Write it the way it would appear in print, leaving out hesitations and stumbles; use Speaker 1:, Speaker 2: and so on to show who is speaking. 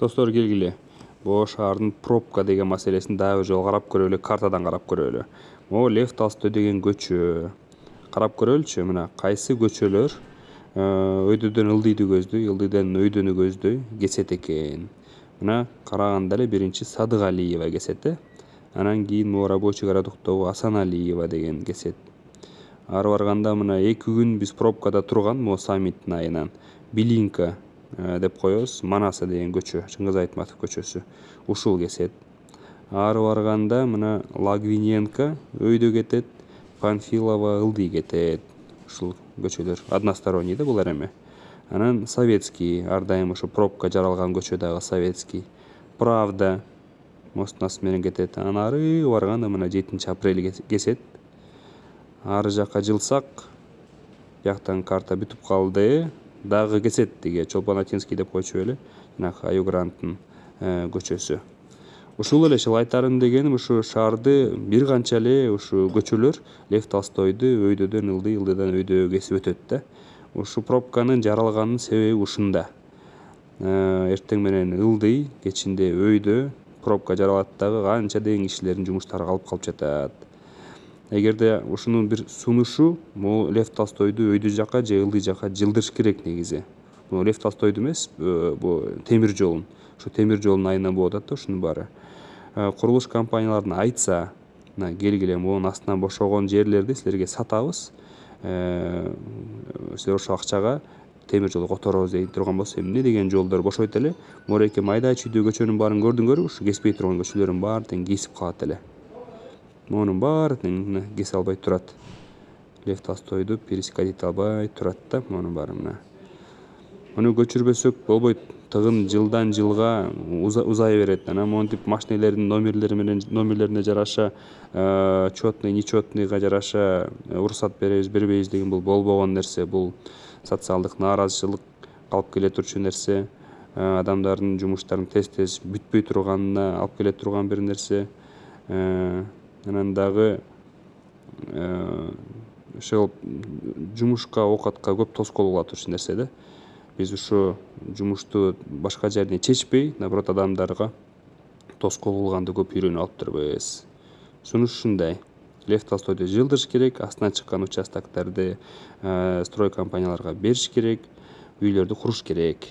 Speaker 1: Достор келгиле. Бу шаардын пробка деген маселесин дагы бир жолу карап көрөлү, картадан карап көрөлү. Могу Лев Толстой деген көчө. Карап көрөлүчү, мына кайсы көчөлөр өйдөдөн ылдыйды көздөй, ылдыйдан өйдөнү көздөй кесет экен. Мына караганда эле биринчи Садыгалиева кесет, анан кийин могу рабочий городоктогу Асаналиева деген кесет. Ары барганда мына 2 күн биз пробкада турган, могу саммиттин айынан. Билинка деп коебуз, Манаса деген көчө, Чыңгыз Айтматов көчөсү. Ушул кесет. Ары барганда мына Лагвиненко өйдө кетет, Панфилова ылдый кетет. Ушул көчөлөр односторонний да булар эми. Анан Советский, ар дайым ушу пробка жаралган көчө дагы Советский. Правда мосттун асты менен кетет. Анан ары барганда мына 7 апрель кесет. Ары жакка жылсак, бияктан карта бүтүп калды. Дагы кесет деге Чолпонатинский деп койчу эле, жана Аюгранттын көчөсү. Ушул эле айтарым дегеним, ушу шаарды бир канча эле ушу көчөлөр Лев Толстойду өйдөдөн ылдый, ылдыйдан өйдөгө кесип өтөт да. Ушу пробканын жаралганынын себеби ушунда. Эртең менен ылдый, кечинде өйдө пробка жаралат дагы канча деген кишилердин жумуштары калып жатат. Эгерде ушунун бир сунушу, могу Лев Толстойду өйдө жака же ылдый жака жылдырыш керек негизи. Бул Лев Толстойду эмес, бул темир жолун. Ушу темир жолдун айынан болуп атат да ушунун баары. Курулуш компанияларына айтса, келгиле могунун астынан бошогон жерлерди силерге сатабыз. Силер ошол акчага темир жолду которобуз дей турган болсо, эмне деген жолдор бошойт эле. Мореке майда чүйдө көчөнүн баарын көрдүңөрбү? Ушу кеспей турган көчөлөрдүн баары тең кесип калат эле. Монун баары тең кесе албай турат. Лев Толстойду пересходить албай турат да, монун баары мына. Муну көчүрбөсөк болбойт. Тыгын жылдан жылга узай берет. Анан монтип машинелердин номерлерине жараша, четный, нечетныйга жараша уруксат беребиз, бербейбиз деген бул болбогон нерсе. Бул социалдык нааразычылык алып келе турчу нерсе. Адамдардын жумуштарын тез бүтпөй турганына алып келе турган бир нерсе. Анан дагы ошол жумушка, оокатка көп тоскоол боло турчу нерсе да. Биз ушу жумушту башка жерден чечпей, наоборот адамдарга тоскоол кылганды көп үйрөнүп алып турбуз. Сунуш ушундай. Лев Толстойду жылдырыш керек, астынан чыккан участоктарды строй компанияларга бериш керек, үйлөрдү куруш керек.